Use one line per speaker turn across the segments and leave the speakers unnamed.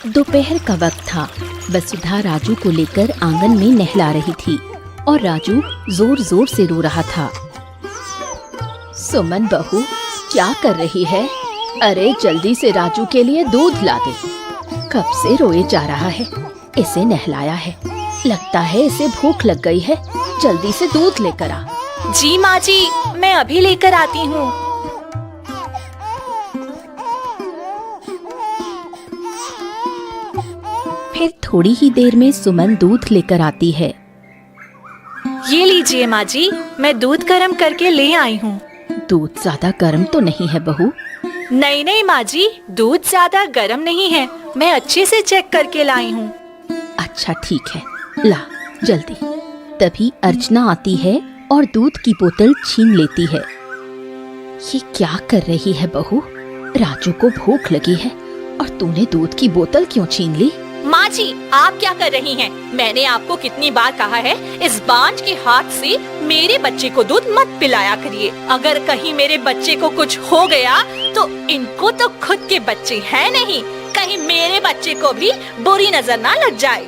दोपहर का वक्त था। वसुधा राजू को लेकर आंगन में नहला रही थी और राजू जोर जोर से रो रहा था। सुमन बहू, क्या कर रही है? अरे जल्दी से राजू के लिए दूध ला दे। कब से रोए जा रहा है। इसे नहलाया है, लगता है इसे भूख लग गई है। जल्दी से दूध लेकर आ।
जी माँ जी, मैं अभी लेकर आती हूँ।
फिर थोड़ी ही देर में सुमन दूध लेकर आती है।
ये लीजिए माँ जी, मैं दूध गर्म करके ले आई हूँ।
दूध ज्यादा गर्म तो नहीं है बहू?
नहीं नहीं माँ जी, दूध ज्यादा गर्म नहीं है, मैं अच्छे से चेक करके लाई हूँ।
अच्छा ठीक है, ला जल्दी। तभी अर्चना आती है और दूध की बोतल छीन लेती है। ये क्या कर रही है बहू? राजू को भूख लगी है और तूने दूध की बोतल क्यों छीन ली?
माँ जी, आप क्या कर रही हैं? मैंने आपको कितनी बार कहा है, इस बांझ के हाथ से मेरे बच्चे को दूध मत पिलाया करिए। अगर कहीं मेरे बच्चे को कुछ हो गया तो इनको तो खुद के बच्चे हैं नहीं, कहीं मेरे बच्चे को भी बुरी नजर ना लग जाए।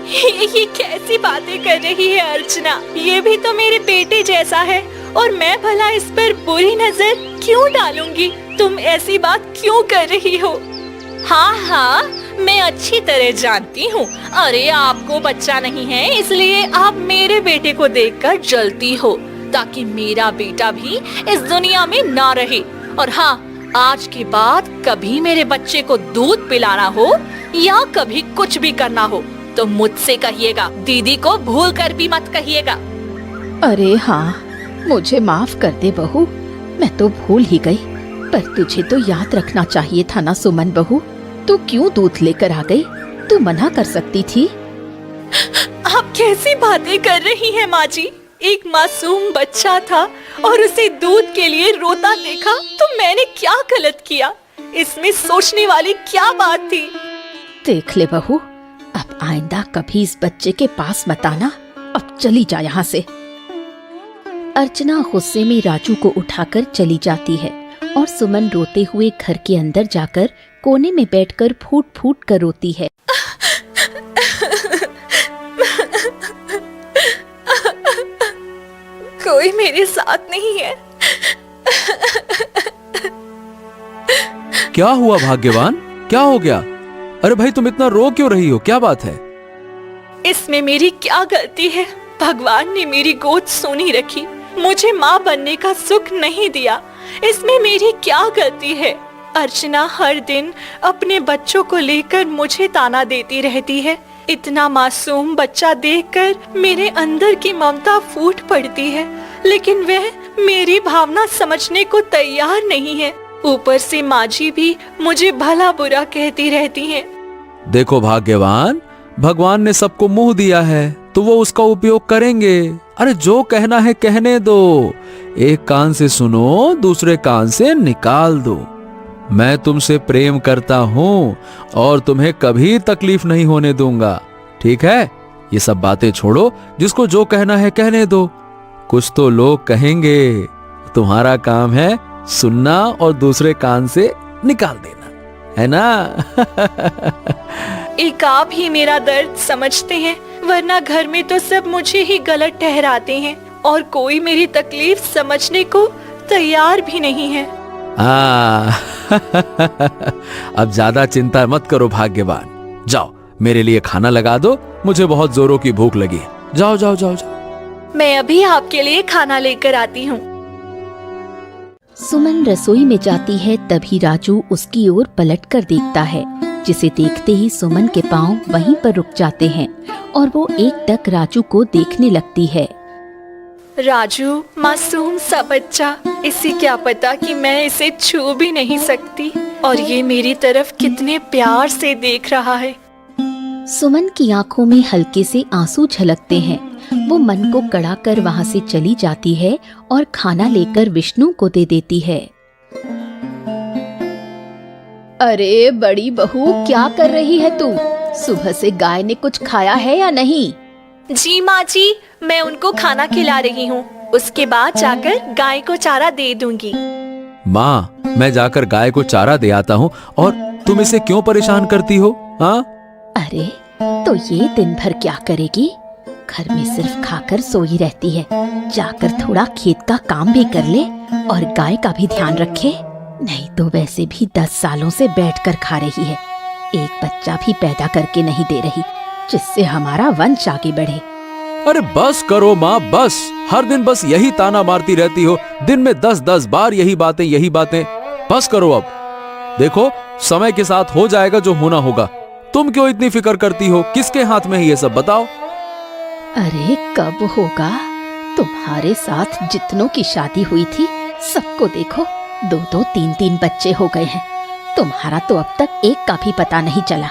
ये कैसी बातें कर रही है अर्चना? ये भी तो मेरे बेटे जैसा है और मैं भला इस पर बुरी नजर क्यों डालूंगी? तुम ऐसी बात क्यों कर रही हो? हाँ हाँ, मैं अच्छी तरह जानती हूँ। अरे आपको बच्चा नहीं है, इसलिए आप मेरे बेटे को देखकर जलती हो, ताकि मेरा बेटा भी इस दुनिया में ना रहे। और हाँ, आज के बाद कभी मेरे बच्चे को दूध पिलाना हो या कभी कुछ भी करना हो तो मुझसे कहिएगा, दीदी को भूल कर भी मत कहिएगा।
अरे हाँ, मुझे माफ कर दे बहू, मैं तो भूल ही गई। पर तुझे तो याद रखना चाहिए था ना सुमन बहू। तू क्यों दूध लेकर आ गई? तू मना कर सकती थी।
आप कैसी बातें कर रही हैं माँ जी? एक मासूम बच्चा था और उसे दूध के लिए रोता देखा तो मैंने क्या गलत किया? इसमें सोचने वाली क्या बात थी?
देख ले बहू, अब आइंदा कभी इस बच्चे के पास मत आना। अब चली जा यहाँ से। अर्चना गुस्से में राजू को उठाकर चली जाती है और सुमन रोते हुए घर के अंदर जाकर कोने में बैठकर फूट फूट कर रोती है।
कोई मेरे साथ नहीं है।
क्या हुआ भाग्यवान? क्या हो गया? अरे भाई, तुम इतना रो क्यों रही हो? क्या बात है?
इसमें मेरी क्या गलती है? भगवान ने मेरी गोद सोनी रखी, मुझे माँ बनने का सुख नहीं दिया। इसमें मेरी क्या गलती है? अर्चना हर दिन अपने बच्चों को लेकर मुझे ताना देती रहती है। इतना मासूम बच्चा देखकर मेरे अंदर की ममता फूट पड़ती है, लेकिन वह मेरी भावना समझने को तैयार नहीं है। ऊपर से माँ जी भी मुझे भला बुरा कहती रहती हैं।
देखो भाग्यवान, भगवान ने सबको मुंह दिया है तो वो उसका उपयोग करेंगे। अरे जो कहना है कहने दो। एक कान से सुनो, दूसरे कान से निकाल दो। मैं तुमसे प्रेम करता हूँ और तुम्हें कभी तकलीफ नहीं होने दूंगा, ठीक है? ये सब बातें छोड़ो, जिसको जो कहना है कहने दो। कुछ तो लोग कहेंगे, तुम्हारा काम है सुनना और दूसरे कान से निकाल देना, है ना?
एक आप ही मेरा दर्द समझते हैं, वरना घर में तो सब मुझे ही गलत ठहराते हैं और कोई मेरी तकलीफ समझने को तैयार भी नहीं है।
अब ज्यादा चिंता मत करो भाग्यवान। जाओ, मेरे लिए खाना लगा दो, मुझे बहुत जोरों की भूख लगी है। जाओ जाओ जाओ जाओ।
मैं अभी आपके लिए खाना लेकर आती हूँ।
सुमन रसोई में जाती है, तभी राजू उसकी ओर पलटकर देखता है, जिसे देखते ही सुमन के पांव वहीं पर रुक जाते हैं और वो एकटक राजू को देखने लगती है।
राजू, मासूम सा बच्चा, इसे क्या पता कि मैं इसे छू भी नहीं सकती और ये मेरी तरफ कितने प्यार से देख रहा है।
सुमन की आंखों में हल्के से आंसू झलकते हैं। वो मन को कड़ा कर वहाँ से चली जाती है और खाना लेकर विष्णु को दे देती है। अरे बड़ी बहू, क्या कर रही है तू? सुबह से गाय ने कुछ खाया है या नहीं?
जी माँ जी, मैं उनको खाना खिला रही हूँ, उसके बाद जाकर गाय को चारा दे दूंगी।
माँ, मैं जाकर गाय को चारा दे आता हूँ और तुम इसे क्यों परेशान करती हो? हाँ?
अरे तो ये दिन भर क्या करेगी? घर में सिर्फ खाकर सोई रहती है। जाकर थोड़ा खेत का काम भी कर ले और गाय का भी ध्यान रखे। नहीं तो वैसे भी 10 सालों से बैठकर खा रही है। एक बच्चा भी पैदा करके नहीं दे रही, जिससे हमारा वंश आगे बढ़े।
अरे बस करो माँ, बस। हर दिन बस यही ताना मारती रहती हो। दिन में 10-10 बार यही बातें। बस करो अब। देखो, समय के साथ हो जाएगा जो होना होगा। तुम क्यों इतनी फिक्र करती हो? किसके हाथ में है ये सब, बताओ?
अरे कब होगा? तुम्हारे साथ जितनों की शादी हुई थी सबको देखो 2-2, 3-3 बच्चे हो गए हैं। तुम्हारा तो अब तक एक का भी पता नहीं चला।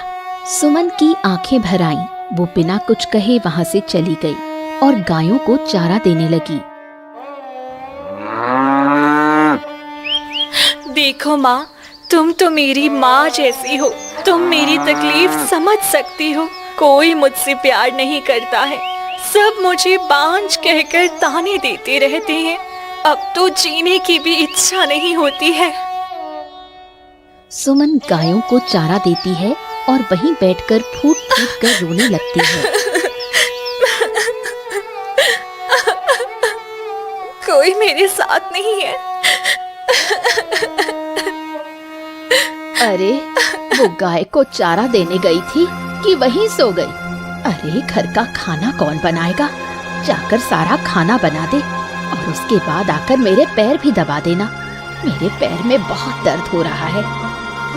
सुमन की आंखें भर आईं। वो बिना कुछ कहे वहां से चली गई और गायों को चारा देने लगी।
देखो माँ, तुम तो मेरी माँ जैसी हो। तुम मेरी तकलीफ समझ सकती हो। कोई मुझसे प्यार नहीं करता है। सब मुझे बांझ कहकर ताने देते रहते हैं। अब तो जीने की भी इच्छा नहीं होती है।
सुमन गायों को चारा देती है और वहीं बैठकर फूट फूट कर रोने लगती है।
कोई मेरे साथ नहीं है।
अरे वो गाय को चारा देने गई थी कि वहीं सो गई? अरे घर का खाना कौन बनाएगा? जाकर सारा खाना बना दे और उसके बाद आकर मेरे पैर भी दबा देना। मेरे पैर में बहुत दर्द हो रहा है।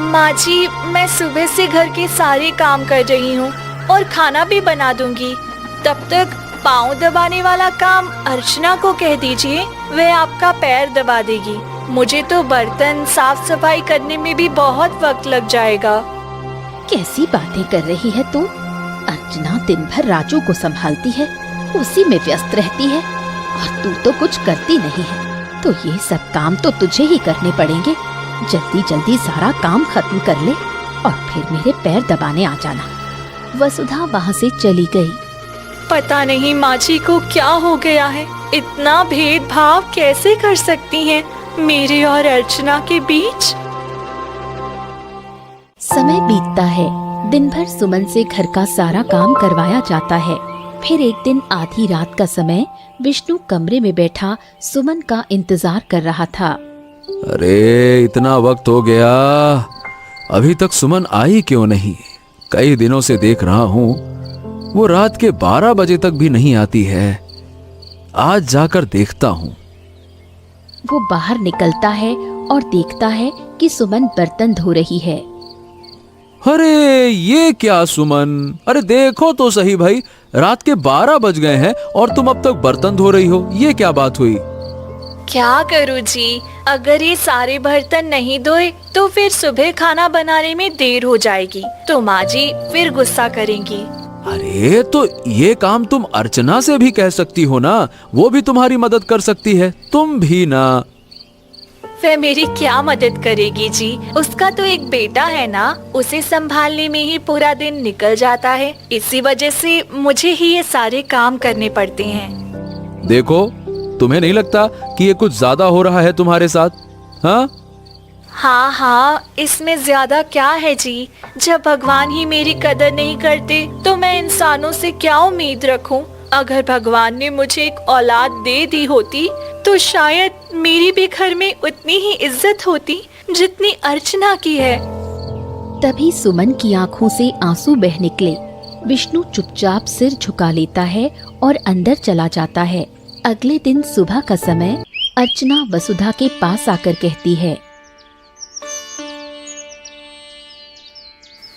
माँ जी, मैं सुबह से घर के सारे काम कर रही हूँ और खाना भी बना दूंगी। तब तक पाँव दबाने वाला काम अर्चना को कह दीजिए, वह आपका पैर दबा देगी। मुझे तो बर्तन साफ सफाई करने में भी बहुत वक्त लग जाएगा।
कैसी बातें कर रही है तू? अर्चना दिन भर राजू को संभालती है, उसी में व्यस्त रहती है और तू तो कुछ करती नहीं है। तो ये सब काम तो तुझे ही करने पड़ेंगे। जल्दी जल्दी सारा काम खत्म कर ले और फिर मेरे पैर दबाने आ जाना। वसुधा वहाँ से चली गई।
पता नहीं माँ जी को क्या हो गया है। इतना भेदभाव कैसे कर सकती हैं मेरे और अर्चना के बीच।
समय बीतता है। दिन भर सुमन से घर का सारा काम करवाया जाता है। फिर एक दिन आधी रात का समय विष्णु कमरे में बैठा सुमन का इंतजार कर रहा था।
अरे इतना वक्त हो गया, अभी तक सुमन आई क्यों नहीं? कई दिनों से देख रहा हूँ वो रात के 12 बजे तक भी नहीं आती है। आज जाकर देखता हूँ।
वो बाहर निकलता है और देखता है कि सुमन बर्तन धो रही है।
अरे ये क्या सुमन? अरे देखो तो सही भाई, रात के 12 बज गए हैं और तुम अब तक बर्तन धो रही हो। ये क्या बात हुई?
क्या करूँ जी, अगर ये सारे बर्तन नहीं धोए तो फिर सुबह खाना बनाने में देर हो जाएगी, तो माँ जी फिर गुस्सा करेंगी।
अरे तो ये काम तुम अर्चना से भी कह सकती हो ना, वो भी तुम्हारी मदद कर सकती है। तुम भी ना।
वह मेरी क्या मदद करेगी जी? उसका तो एक बेटा है ना, उसे संभालने में ही पूरा दिन निकल जाता है। इसी वजह से मुझे ही ये सारे काम करने पड़ते हैं।
देखो, तुम्हें नहीं लगता कि ये कुछ ज्यादा हो रहा है तुम्हारे साथ? हाँ
हाँ, इसमें ज्यादा क्या है जी? जब भगवान ही मेरी कदर नहीं करते तो मैं इंसानों से क्या उम्मीद रखूं? अगर भगवान ने मुझे एक औलाद दे दी होती तो शायद मेरी भी घर में उतनी ही इज्जत होती जितनी अर्चना की है।
तभी सुमन की आंखों से आंसू बह निकले। विष्णु चुपचाप सिर झुका लेता है और अंदर चला जाता है। अगले दिन सुबह का समय अर्चना वसुधा के पास आकर कहती है,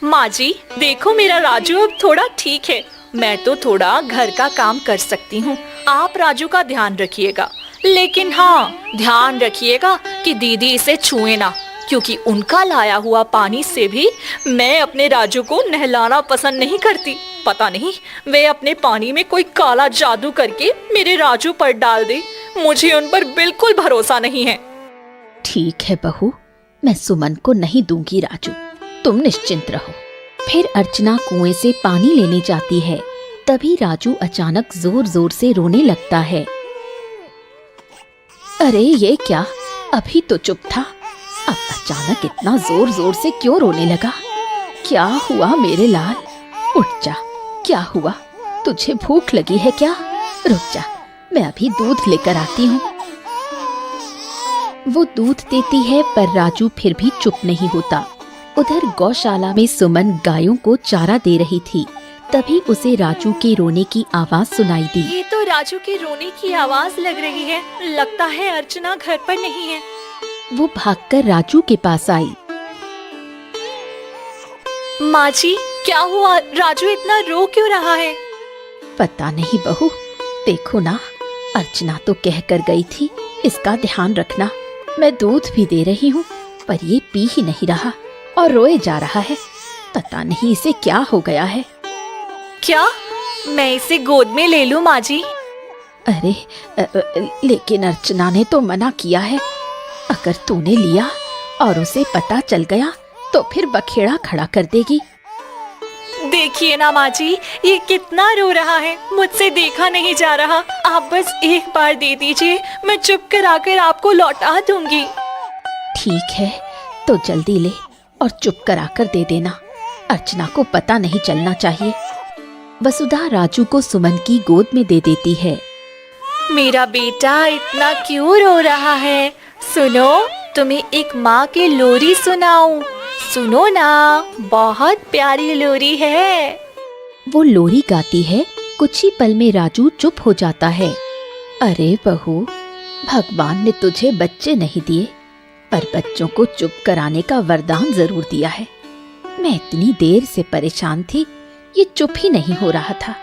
माँ जी देखो, मेरा राजू अब थोड़ा ठीक है। मैं तो थोड़ा घर का काम कर सकती हूँ। आप राजू का ध्यान रखिएगा, लेकिन हाँ ध्यान रखिएगा कि दीदी इसे छुए ना, क्योंकि उनका लाया हुआ पानी से भी मैं अपने राजू को नहलाना पसंद नहीं करती। पता नहीं वे अपने पानी में कोई काला जादू करके मेरे राजू पर डाल दे। मुझे उन पर बिल्कुल भरोसा नहीं है।
ठीक है बहू, मैं सुमन को नहीं दूंगी राजू, तुम निश्चिंत रहो। फिर अर्चना कुएं से पानी लेने जाती है। तभी राजू अचानक जोर जोर से रोने लगता है। अरे ये क्या? अभी तो चुप था, अब अचानक इतना जोर जोर से क्यों रोने लगा? क्या हुआ मेरे लाल? उठ जा, क्या हुआ? तुझे भूख लगी है क्या? रुक जा, मैं अभी दूध लेकर आती हूँ। वो दूध देती है पर राजू फिर भी चुप नहीं होता। उधर गौशाला में सुमन गायों को चारा दे रही थी, तभी उसे राजू के रोने की आवाज सुनाई दी।
ये तो राजू के रोने की आवाज लग रही है, लगता है अर्चना घर पर नहीं है।
वो भागकर राजू के पास आई।
माँ जी, क्या हुआ? राजू इतना रो क्यों रहा है?
पता नहीं बहू, देखो ना, अर्चना तो कह कर गई थी इसका ध्यान रखना। मैं दूध भी दे रही हूँ पर ये पी ही नहीं रहा और रोए जा रहा है। पता नहीं इसे क्या हो गया है।
क्या मैं इसे गोद में ले लूं माँ जी?
अरे लेकिन अर्चना ने तो मना किया है। अगर तूने लिया और उसे पता चल गया तो फिर बखेड़ा खड़ा कर देगी।
देखिए ना माँ जी, ये कितना रो रहा है, मुझसे देखा नहीं जा रहा। आप बस एक बार दे दीजिए, मैं चुप कराकर आपको लौटा दूंगी।
ठीक है, तो जल्दी ले और चुप कराकर दे देना। अर्चना को पता नहीं चलना चाहिए। वसुधा राजू को सुमन की गोद में दे देती है।
मेरा बेटा इतना क्यों रो रहा है? सुनो, तुम्हें एक माँ की लोरी सुनाऊं। सुनो ना, बहुत प्यारी लोरी है।
वो लोरी गाती है। कुछ ही पल में राजू चुप हो जाता है। अरे बहू, भगवान ने तुझे बच्चे नहीं दिए पर बच्चों को चुप कराने का वरदान जरूर दिया है। मैं इतनी देर से परेशान थी, ये चुप ही नहीं हो रहा था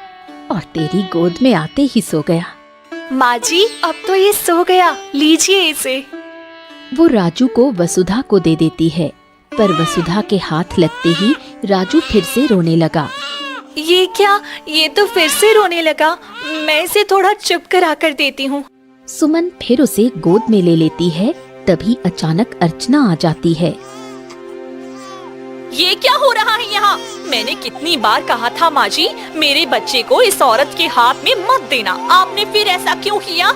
और तेरी गोद में आते ही सो गया।
माँ जी, अब तो ये सो गया, लीजिए इसे।
वो राजू को वसुधा को दे देती है पर वसुधा के हाथ लगते ही राजू फिर से रोने लगा।
ये क्या? ये तो फिर से रोने लगा। मैं इसे थोड़ा चुप कराकर देती हूँ।
सुमन फिर उसे गोद में ले लेती है। तभी अचानक अर्चना आ जाती है।
ये क्या हो रहा है यहाँ? मैंने कितनी बार कहा था माँ जी, मेरे बच्चे को इस औरत के हाथ में मत देना। आपने फिर ऐसा क्यों किया?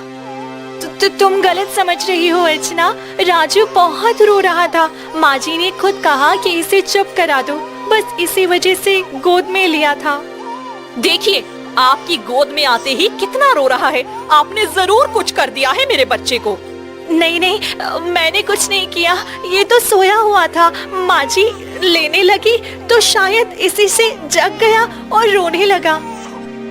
तुम गलत समझ रही हो अर्चना। राजू बहुत रो रहा था। माँ जी ने खुद कहा कि इसे चुप करा दो, बस इसी वजह से गोद में लिया था। देखिए, आपकी गोद में आते ही कितना रो रहा है। आपने जरूर कुछ कर दिया है मेरे बच्चे को। नहीं नहीं, मैंने कुछ नहीं किया, ये तो सोया हुआ था। माँ जी लेने लगी तो शायद इसी से जग गया और रोने लगा।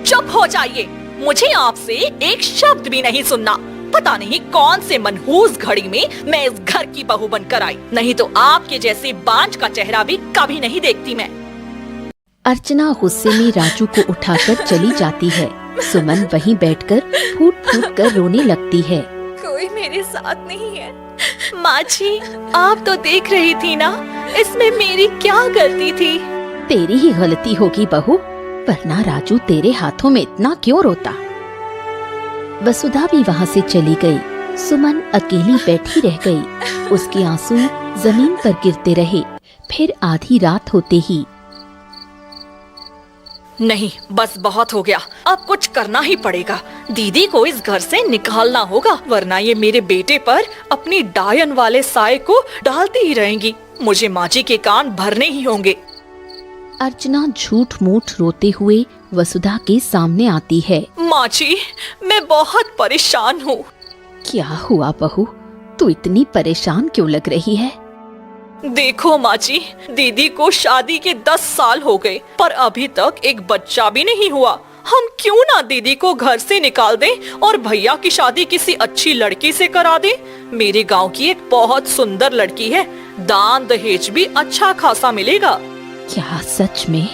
चुप हो जाइए, मुझे आपसे एक शब्द भी नहीं सुनना। पता नहीं कौन से मनहूस घड़ी में मैं इस घर की बहू बनकर आई, नहीं तो आपके जैसे बांझ का चेहरा भी कभी नहीं देखती मैं।
अर्चना गुस्से में राजू को उठाकर चली जाती है। सुमन वहीं बैठकर फूट फूट कर रोने लगती है।
कोई मेरे साथ नहीं है। माँ जी, आप तो देख रही थी ना, इसमें मेरी क्या गलती थी?
तेरी ही गलती होगी बहू, वरना राजू तेरे हाथों में इतना क्यों रोता। वसुधा भी वहाँ से चली गई। सुमन अकेली बैठी रह गई। उसके आंसू जमीन पर गिरते रहे। फिर आधी रात होते ही,
नहीं, बस बहुत हो गया, अब कुछ करना ही पड़ेगा। दीदी को इस घर से निकालना होगा, वरना ये मेरे बेटे पर अपनी डायन वाले साए को डालती ही रहेंगी। मुझे माँ जी के कान भरने ही होंगे।
अर्चना झूठ मूठ रोते हुए वसुधा के सामने आती है।
माँ जी, मैं बहुत परेशान हूँ।
क्या हुआ बहू, तू इतनी परेशान क्यों लग रही है?
देखो माँ जी, दीदी को शादी के 10 साल हो गए पर अभी तक एक बच्चा भी नहीं हुआ। हम क्यों ना दीदी को घर से निकाल दें और भैया की शादी किसी अच्छी लड़की से करा दें। मेरे गांव की एक बहुत सुंदर लड़की है, दान दहेज भी अच्छा खासा मिलेगा।
क्या सच में?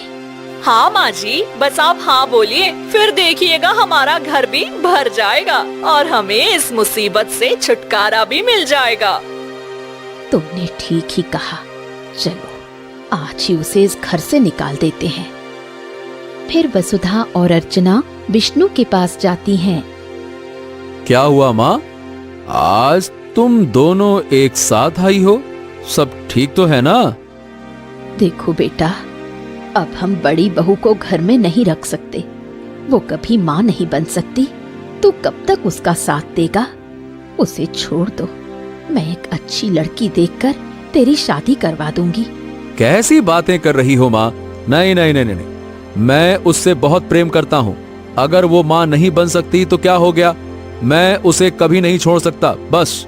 हाँ माँ जी, बस आप हाँ बोलिए, फिर देखिएगा हमारा घर भी भर जाएगा और हमें इस मुसीबत से छुटकारा भी मिल जाएगा।
तुमने ठीक ही कहा, चलो आज ही उसे इस घर से निकाल देते हैं। फिर वसुधा और अर्चना विष्णु के पास जाती हैं।
क्या हुआ माँ, आज तुम दोनों एक साथ आई हो? सब ठीक तो है ना?
देखो बेटा, अब हम बड़ी बहू को घर में नहीं रख सकते। वो कभी माँ नहीं बन सकती। तू कब तक उसका साथ देगा? उसे छोड़ दो। मैं एक अच्छी लड़की देखकर तेरी शादी करवा दूंगी।
कैसी बातें कर रही हो माँ? नहीं नहीं नहीं नहीं, मैं उससे बहुत प्रेम करता हूँ। अगर वो माँ नहीं बन सकती तो क्या हो गया, मैं उसे कभी नहीं छोड़ सकता। बस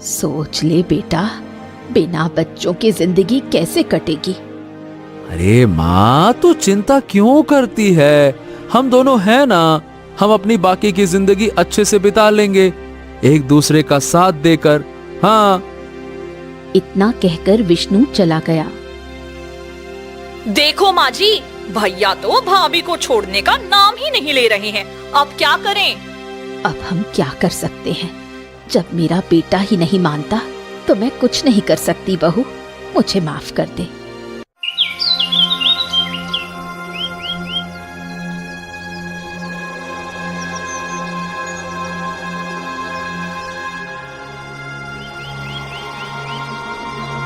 सोच ले बेटा, बिना बच्चों की जिंदगी कैसे कटेगी।
अरे माँ, तू चिंता क्यों करती है? हम दोनों हैं ना, हम अपनी बाकी की जिंदगी अच्छे से बिता लेंगे, एक दूसरे का साथ देकर। हाँ।
इतना कहकर विष्णु चला गया।
देखो माँ जी, भैया तो भाभी को छोड़ने का नाम ही नहीं ले रहे हैं। अब क्या करें?
अब हम क्या कर सकते हैं? जब मेरा बेटा ही नहीं मानता तो मैं कुछ नहीं कर सकती। बहू, मुझे माफ कर दे।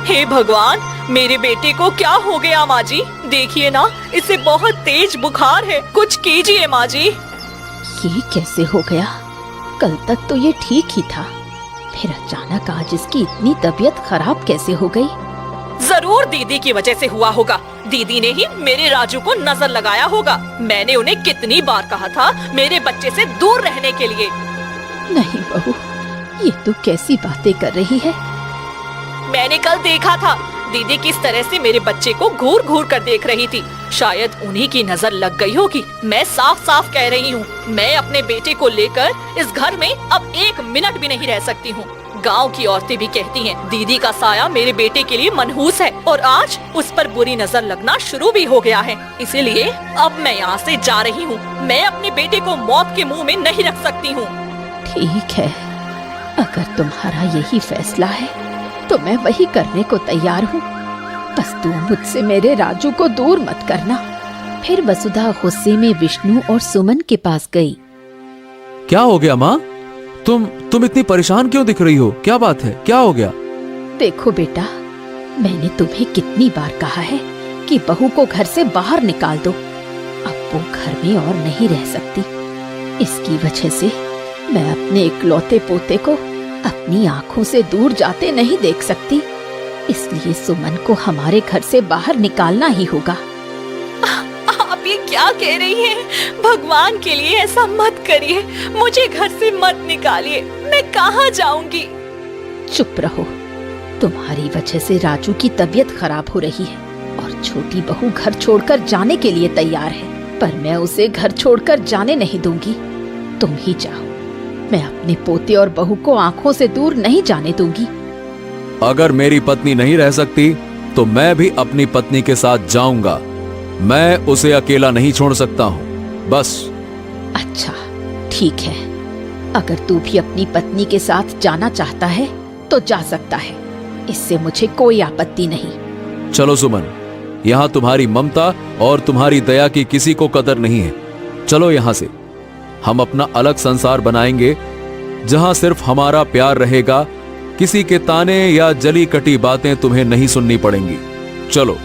हे भगवान, मेरे बेटे को क्या हो गया माँ जी? देखिए ना, इसे बहुत तेज बुखार है, कुछ कीजिए माँ जी।
ये कैसे हो गया? कल तक तो ये ठीक ही था, फिर अचानक आज इसकी इतनी तबीयत खराब कैसे हो गई?
जरूर दीदी की वजह से हुआ होगा। दीदी ने ही मेरे राजू को नजर लगाया होगा। मैंने उन्हें कितनी बार कहा था मेरे बच्चे से दूर रहने के लिए।
नहीं बहू, ये तू कैसी बातें कर रही है?
मैंने कल देखा था दीदी किस तरह से मेरे बच्चे को घूर घूर कर देख रही थी। शायद उन्हीं की नजर लग गई होगी। मैं साफ साफ कह रही हूँ, मैं अपने बेटे को लेकर इस घर में अब एक मिनट भी नहीं रह सकती हूँ। गांव की औरतें भी कहती हैं, दीदी का साया मेरे बेटे के लिए मनहूस है और आज उस पर बुरी नजर लगना शुरू भी हो गया है। इसीलिए अब मैं यहाँ से जा रही हूँ। मैं अपने बेटे को मौत के मुंह में नहीं रख सकती हूँ।
ठीक है, अगर तुम्हारा यही फैसला है तो मैं वही करने को तैयार हूँ। बस तू मुझसे मेरे राजू को दूर मत करना। फिर वसुधा गुस्से में विष्णु और सुमन के पास गई।
क्या हो गया माँ? तुम इतनी परेशान क्यों दिख रही हो? क्या बात है, क्या हो गया?
देखो बेटा, मैंने तुम्हें कितनी बार कहा है कि बहू को घर से बाहर निकाल दो। अब वो घर में और नहीं रह सकती। इसकी वजह से मैं अपने इकलौते पोते को अपनी आंखों से दूर जाते नहीं देख सकती। इसलिए सुमन को हमारे घर से बाहर निकालना ही होगा।
आप ये क्या कह रही हैं? भगवान के लिए ऐसा मत करिए, मुझे घर से मत निकालिए। मैं कहाँ जाऊंगी?
चुप रहो। तुम्हारी वजह से राजू की तबीयत खराब हो रही है और छोटी बहू घर छोड़कर जाने के लिए तैयार है, पर मैं उसे घर छोड़कर जाने नहीं दूंगी। तुम ही जाओ, मैं अपने पोते और बहू को आंखों से दूर नहीं जाने दूंगी।
अगर मेरी पत्नी नहीं रह सकती तो मैं भी अपनी पत्नी के साथ जाऊंगा। मैं उसे अकेला नहीं छोड़ सकता हूँ। बस।
अच्छा ठीक है, अगर तू भी अपनी पत्नी के साथ जाना चाहता है तो जा सकता है, इससे मुझे कोई आपत्ति नहीं।
चलो सुमन, यहाँ तुम्हारी ममता और तुम्हारी दया की किसी को कदर नहीं है। चलो यहाँ से, हम अपना अलग संसार बनाएंगे जहां सिर्फ हमारा प्यार रहेगा। किसी के ताने या जली कटी बातें तुम्हें नहीं सुननी पड़ेंगी। चलो।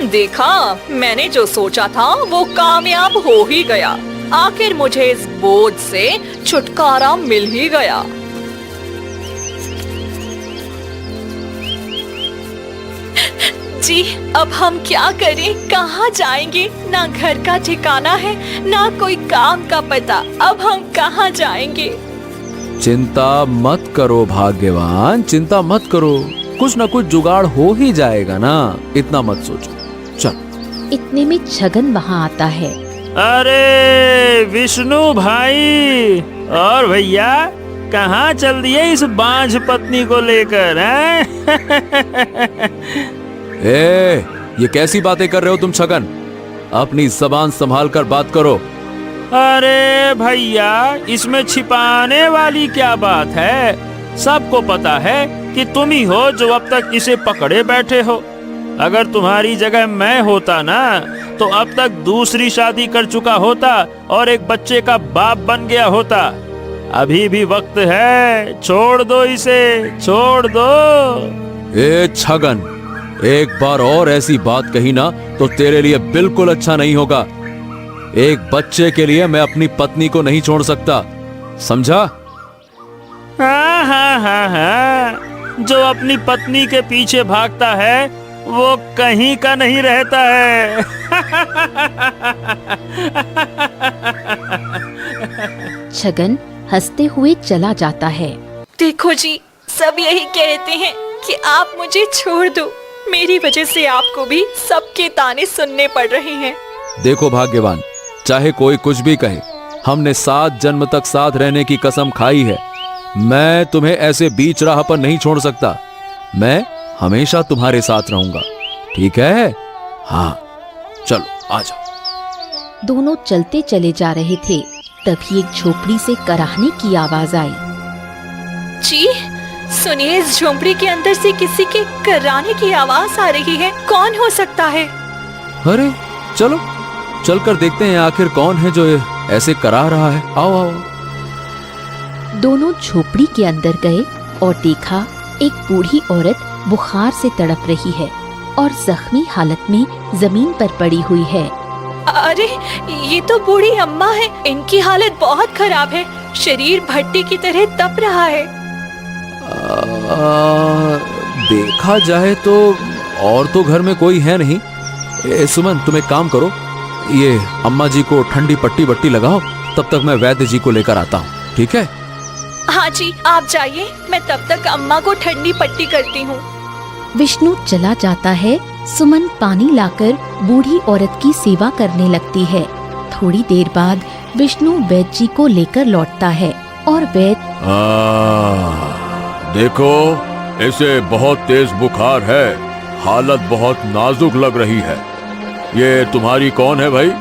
देखा, मैंने जो सोचा था वो कामयाब हो ही गया। आखिर मुझे इस बोझ से छुटकारा मिल ही गया। जी, अब हम क्या करें? कहाँ जाएंगे? ना घर का ठिकाना है, ना कोई काम का पता। अब हम कहाँ जाएंगे?
चिंता मत करो भाग्यवान, चिंता मत करो। कुछ ना कुछ जुगाड़ हो ही जाएगा ना, इतना मत सोचो। चल।
इतने में छगन वहाँ आता है।
अरे विष्णु भाई और भैया, कहाँ चल दिए इस बांझ पत्नी को लेकर हैं?
ये कैसी बातें कर रहे हो तुम छगन? अपनी जबान संभाल कर बात करो।
अरे भैया, इसमें छिपाने वाली क्या बात है? सबको पता है कि तुम ही हो जो अब तक इसे पकड़े बैठे हो। अगर तुम्हारी जगह मैं होता ना तो अब तक दूसरी शादी कर चुका होता और एक बच्चे का बाप बन गया होता। अभी भी वक्त है, छोड़ दो इसे, छोड़ दो।
ए छगन, एक बार और ऐसी बात कही ना तो तेरे लिए बिल्कुल अच्छा नहीं होगा। एक बच्चे के लिए मैं अपनी पत्नी को नहीं छोड़ सकता, समझा?
हाँ हाँ हाँ हाँ, जो अपनी पत्नी के पीछे भागता है वो कहीं का नहीं रहता है।
छगन हंसते हुए चला जाता है।
देखो जी, सब यही कहते हैं कि आप मुझे छोड़ दो। मेरी वजह से आपको भी सबके ताने सुनने पड़ रहे हैं।
देखो भाग्यवान, चाहे कोई कुछ भी कहे, हमने 7 जन्म तक साथ रहने की कसम खाई है। मैं तुम्हें ऐसे बीच राह पर नहीं छोड़ सकता। मैं हमेशा तुम्हारे साथ रहूंगा, ठीक है? हाँ, चलो आ जाओ।
दोनों चलते चले जा रहे थे, तभी एक झोपड़ी से कराहने की आवाज आई।
जी सुनिए, इस झोंपड़ी के अंदर से किसी के कराने की आवाज आ रही है। कौन हो सकता है?
अरे चलो चलकर देखते हैं आखिर कौन है जो ऐसे करा रहा है। आओ आओ।
दोनों झोपड़ी के अंदर गए और देखा एक बूढ़ी औरत बुखार से तड़प रही है और जख्मी हालत में जमीन पर पड़ी हुई है।
अरे ये तो बूढ़ी अम्मा है। इनकी हालत बहुत खराब है। शरीर भट्टी की तरह तप रहा है।
देखा जाए तो और तो घर में कोई है नहीं। सुमन, तुम एक काम करो, ये अम्मा जी को ठंडी पट्टी बट्टी लगाओ, तब तक मैं वैद्य जी को लेकर आता हूँ, ठीक है?
हाँ जी, आप जाइए, मैं तब तक अम्मा को ठंडी पट्टी करती हूँ।
विष्णु चला जाता है। सुमन पानी लाकर बूढ़ी औरत की सेवा करने लगती है। थोड़ी देर बाद विष्णु वैद्य जी को लेकर लौटता है और वैद्य,
देखो, इसे बहुत तेज बुखार है, हालत बहुत नाजुक लग रही है। ये तुम्हारी कौन है भाई?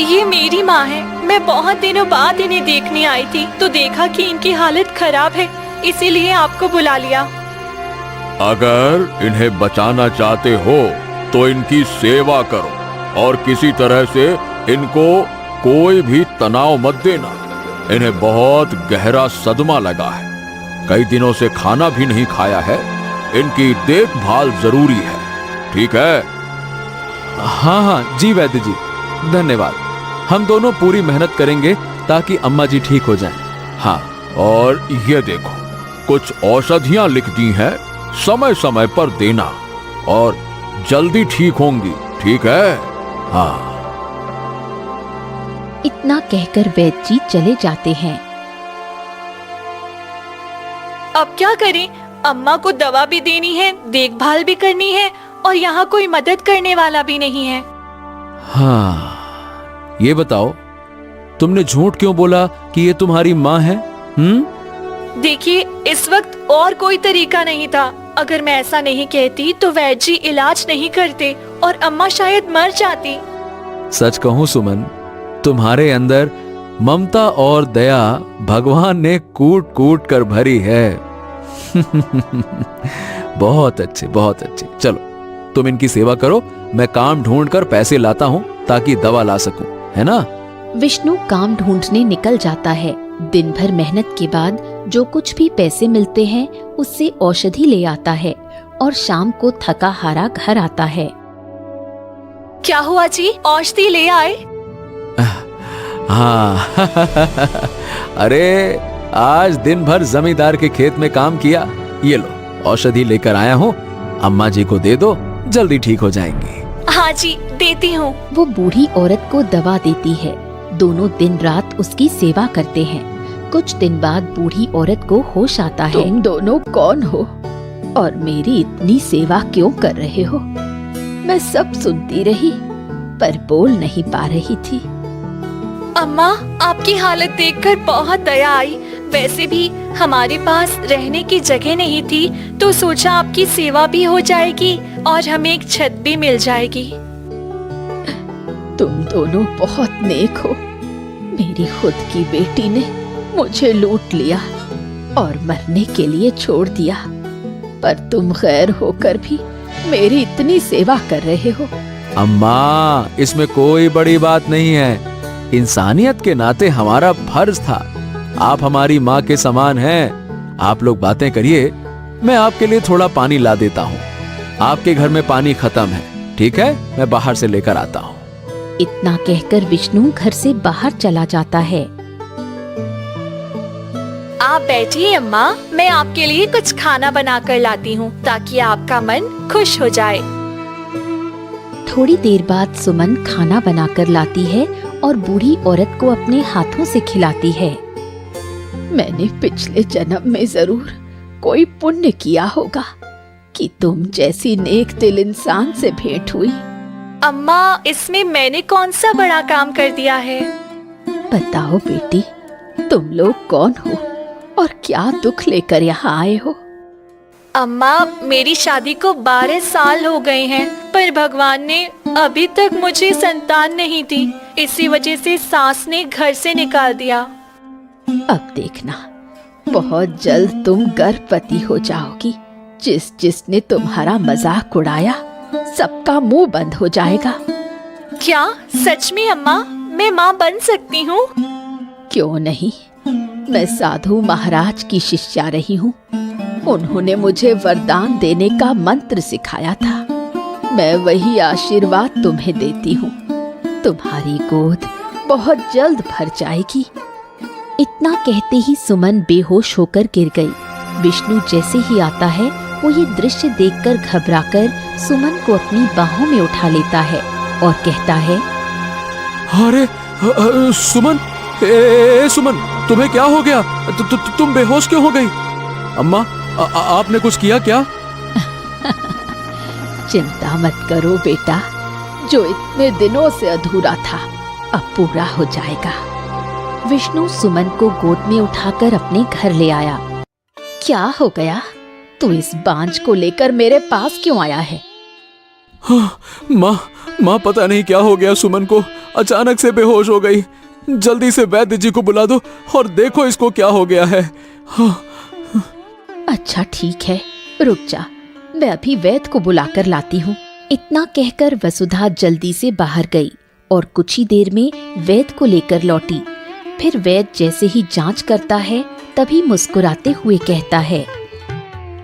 ये मेरी माँ है। मैं बहुत दिनों बाद इन्हें देखने आई थी तो देखा कि इनकी हालत खराब है, इसीलिए आपको बुला लिया।
अगर इन्हें बचाना चाहते हो तो इनकी सेवा करो और किसी तरह से इनको कोई भी तनाव मत देना। इन्हें बहुत गहरा सदमा लगा है, कई दिनों से खाना भी नहीं खाया है। इनकी देखभाल जरूरी है, ठीक है?
हाँ हाँ जी वैद्य जी, धन्यवाद। हम दोनों पूरी मेहनत करेंगे ताकि अम्मा जी ठीक हो जाएं। हाँ,
और ये देखो, कुछ औषधियां लिख दी हैं, समय समय पर देना और जल्दी ठीक होंगी, ठीक है? हाँ।
इतना कहकर वैद्य जी चले जाते हैं।
अब क्या करें? अम्मा को दवा भी देनी है, देखभाल भी करनी है और यहाँ कोई मदद करने वाला भी नहीं है।
हाँ, ये बताओ, तुमने झूठ क्यों बोला कि ये तुम्हारी माँ है?
देखिए, इस वक्त और कोई तरीका नहीं था। अगर मैं ऐसा नहीं कहती तो वैद्य जी इलाज नहीं करते और अम्मा शायद मर जाती।
सच कहूं सुमन, तुम्हारे अंदर ममता और दया भगवान ने कूट कूट कर भरी है। बहुत अच्छे, बहुत अच्छे। चलो तुम इनकी सेवा करो, मैं काम ढूंढ कर पैसे लाता हूँ ताकि दवा ला सकूं, है ना?
विष्णु काम ढूंढने निकल जाता है। दिन भर मेहनत के बाद जो कुछ भी पैसे मिलते हैं उससे औषधि ले आता है और शाम को थका हारा घर आता है।
क्या हुआ जी, औषधि ले आए?
हाँ। अरे आज दिन भर जमींदार के खेत में काम किया। ये लो, औषधि लेकर आया हूँ, अम्मा जी को दे दो, जल्दी ठीक हो जाएंगी।
हाँ जी, देती हूँ।
वो बूढ़ी औरत को दवा देती है। दोनों दिन रात उसकी सेवा करते हैं। कुछ दिन बाद बूढ़ी औरत को होश आता है। तुम दोनों कौन हो और मेरी इतनी सेवा क्यों कर रहे हो? मैं सब सुनती रही पर बोल नहीं पा रही थी।
अम्मा, आपकी हालत देखकर बहुत दया आई। वैसे भी हमारे पास रहने की जगह नहीं थी तो सोचा आपकी सेवा भी हो जाएगी और हमें एक छत भी मिल जाएगी।
तुम दोनों बहुत नेक हो। मेरी खुद की बेटी ने मुझे लूट लिया और मरने के लिए छोड़ दिया, पर तुम गैर होकर भी मेरी इतनी सेवा कर रहे हो।
अम्मा, इसमें कोई बड़ी बात नहीं है। इंसानियत के नाते हमारा फर्ज था। आप हमारी माँ के समान हैं। आप लोग बातें करिए, मैं आपके लिए थोड़ा पानी ला देता हूँ। आपके घर में पानी खत्म है, ठीक है, मैं बाहर से लेकर आता हूँ।
इतना कहकर विष्णु घर से बाहर चला जाता है।
आप बैठिए अम्मा, मैं आपके लिए कुछ खाना बना कर लाती हूँ ताकि आपका मन खुश हो जाए।
थोड़ी देर बाद सुमन खाना बनाकर लाती है और बूढ़ी औरत को अपने हाथों से खिलाती है। मैंने पिछले जन्म में जरूर कोई पुण्य किया होगा कि तुम जैसी नेक दिल इंसान से भेंट हुई।
अम्मा, इसमें मैंने कौन सा बड़ा काम कर दिया है?
बताओ बेटी, तुम लोग कौन हो और क्या दुख लेकर यहाँ आए हो?
अम्मा, मेरी शादी को 12 साल हो गए हैं, पर भगवान ने अभी तक मुझे संतान नहीं दी। इसी वजह से सास ने घर से निकाल दिया।
अब देखना, बहुत जल्द तुम गर्भवती हो जाओगी। जिसने तुम्हारा मजाक उड़ाया, सबका मुंह बंद हो जाएगा।
क्या सच में अम्मा, मैं माँ बन सकती हूँ?
क्यों नहीं, मैं साधु महाराज की शिष्या रही हूँ। उन्होंने मुझे वरदान देने का मंत्र सिखाया था। मैं वही आशीर्वाद तुम्हें देती हूँ। तुम्हारी गोद बहुत जल्द भर जाएगी। इतना कहते ही सुमन बेहोश होकर गिर गई। विष्णु जैसे ही आता है, वो ये दृश्य देखकर घबराकर सुमन को अपनी बाहों में उठा लेता है और कहता है,
अरे सुमन, सुमन, तुम्हें क्या हो गया? तुम बेहोश क्यों हो गई? अम्मा, आपने कुछ किया क्या?
चिंता मत करो बेटा, जो इतने दिनों से अधूरा था अब पूरा हो जाएगा। विष्णु सुमन को गोद में उठाकर अपने घर ले आया। क्या हो गया? तू इस बांझ को लेकर मेरे पास क्यों आया है?
माँ, पता नहीं क्या हो गया सुमन को, अचानक से बेहोश हो गई। जल्दी से वैद्य जी को बुला दो और देखो इसको क्या हो गया है।
अच्छा ठीक है, रुक जा, मैं अभी वैद्य को बुलाकर लाती हूँ। इतना कहकर वसुधा जल्दी से बाहर गई और कुछ ही देर में वैद्य को लेकर लौटी। फिर वैद्य जैसे ही जांच करता है, तभी मुस्कुराते हुए कहता है,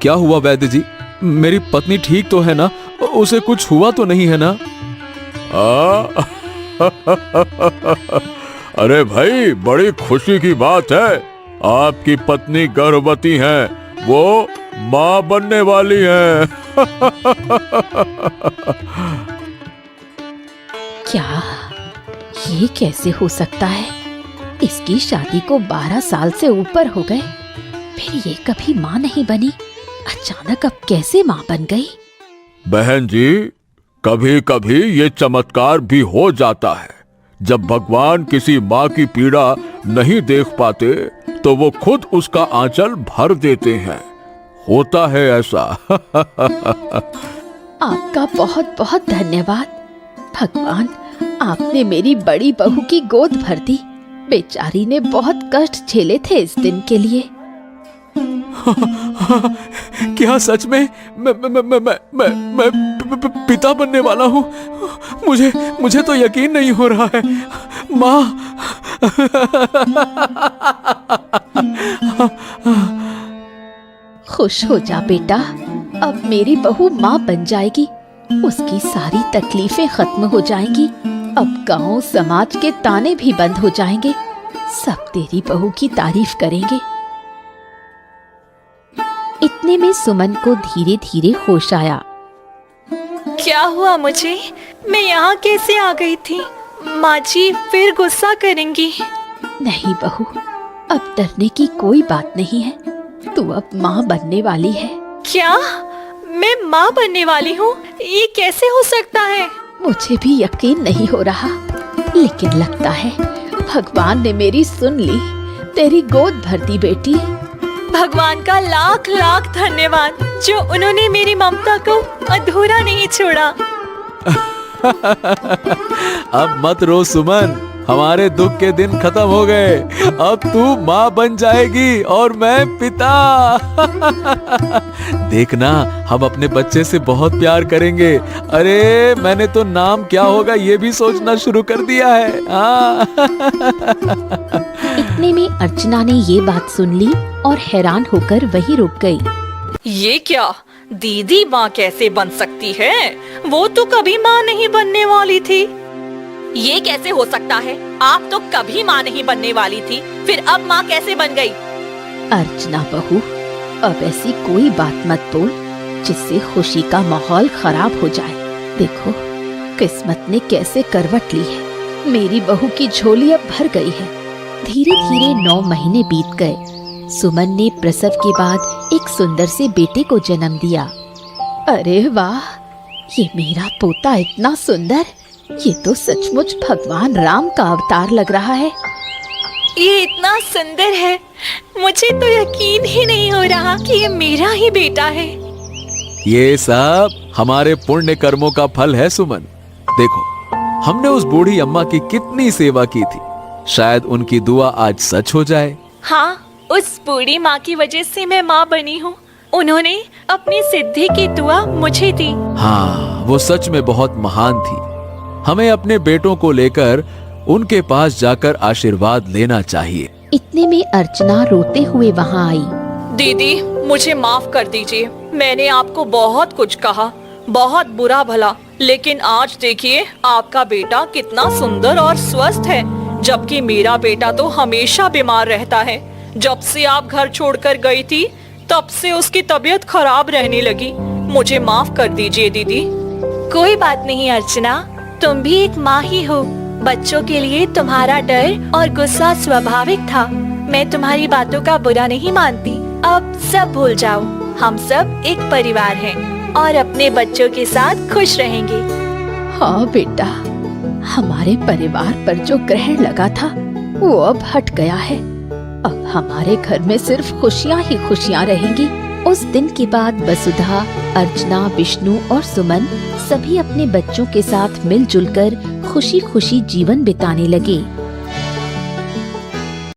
क्या हुआ वैद्य जी? मेरी पत्नी ठीक तो है ना? उसे कुछ हुआ तो नहीं है ना?
अरे भाई, बड़ी खुशी की बात है। आपकी पत्नी गर्भवती है, वो माँ बनने वाली है।
क्या ये कैसे हो सकता है? इसकी शादी को 12 साल से ऊपर हो गए, फिर ये कभी माँ नहीं बनी, अचानक अब कैसे माँ बन गई?
बहन जी, कभी कभी ये चमत्कार भी हो जाता है। जब भगवान किसी माँ की पीड़ा नहीं देख पाते तो वो खुद उसका आंचल भर देते हैं। होता है ऐसा।
आपका बहुत बहुत धन्यवाद भगवान, आपने मेरी बड़ी बहू की गोद भर दी। बेचारी ने बहुत कष्ट झेले थे इस दिन के लिए।
क्या सच में मैं पिता बनने वाला हूँ? मुझे तो यकीन नहीं हो रहा है। माँ,
खुश हो जा बेटा, अब मेरी बहू माँ बन जाएगी। उसकी सारी तकलीफें खत्म हो जाएंगी। अब गांव समाज के ताने भी बंद हो जाएंगे। सब तेरी बहू की तारीफ करेंगे। इतने में सुमन को धीरे धीरे होश आया।
क्या हुआ मुझे? मैं यहाँ कैसे आ गई थी? माँ जी फिर गुस्सा करेंगी।
नहीं बहू, अब डरने की कोई बात नहीं है। तू अब माँ बनने वाली है।
क्या? मैं माँ बनने वाली हूँ? ये कैसे हो सकता है?
मुझे भी यकीन नहीं हो रहा, लेकिन लगता है भगवान ने मेरी सुन ली। तेरी गोद भर दी बेटी।
भगवान का लाख लाख धन्यवाद, जो उन्होंने मेरी ममता को अधूरा नहीं छोड़ा।
अब मत रो सुमन, हमारे दुख के दिन खत्म हो गए। अब तू माँ बन जाएगी और मैं पिता। देखना, हम अपने बच्चे से बहुत प्यार करेंगे। अरे मैंने तो नाम क्या होगा ये भी सोचना शुरू कर दिया है।
इतने में अर्चना ने ये बात सुन ली और हैरान होकर वहीं रुक गई।
ये क्या? दीदी माँ कैसे बन सकती है? वो तो कभी माँ नहीं बनने वाली थी। ये कैसे हो सकता है? आप तो कभी माँ नहीं बनने वाली थी, फिर अब माँ कैसे बन गई?
अर्चना बहू, अब ऐसी कोई बात मत बोल जिससे खुशी का माहौल खराब हो जाए। देखो किस्मत ने कैसे करवट ली है, मेरी बहू की झोली अब भर गई है। धीरे धीरे 9 महीने बीत गए। सुमन ने प्रसव के बाद एक सुंदर से बेटे को जन्म दिया। अरे वाह, ये मेरा पोता इतना सुंदर, ये तो सचमुच भगवान राम का अवतार लग रहा है।
ये इतना सुंदर है, मुझे तो यकीन ही नहीं हो रहा कि ये मेरा ही बेटा है।
ये सब हमारे पुण्य कर्मों का फल है सुमन। देखो, हमने उस बूढ़ी अम्मा की कितनी सेवा की थी, शायद उनकी दुआ आज सच हो जाए।
हाँ, उस बूढ़ी माँ की वजह से मैं माँ बनी हूँ। उन्होंने अपनी सिद्धि की दुआ मुझे दी।
हाँ, वो सच में बहुत महान थी। हमें अपने बेटों को लेकर उनके पास जाकर आशीर्वाद लेना चाहिए।
इतने में अर्चना रोते हुए वहाँ आई।
दीदी, मुझे माफ कर दीजिए। मैंने आपको बहुत कुछ कहा, बहुत बुरा भला, लेकिन आज देखिए आपका बेटा कितना सुंदर और स्वस्थ है, जबकि मेरा बेटा तो हमेशा बीमार रहता है। जब से आप घर छोड़कर गई थी, तब से उसकी तबीयत खराब रहने लगी। मुझे माफ कर दीजिए दीदी। कोई बात नहीं अर्चना, तुम भी एक माँ ही हो। बच्चों के लिए तुम्हारा डर और गुस्सा स्वाभाविक था। मैं तुम्हारी बातों का बुरा नहीं मानती। अब सब भूल जाओ। हम सब एक परिवार हैं और अपने बच्चों के साथ खुश रहेंगे।
हाँ बेटा, हमारे परिवार पर जो ग्रहण लगा था वो अब हट गया है। अब हमारे घर में सिर्फ खुशियाँ ही खुशियाँ रहेंगी। उस दिन के बाद वसुधा, अर्चना, विष्णु और सुमन सभी अपने बच्चों के साथ मिलजुल कर खुशी खुशी जीवन बिताने लगे।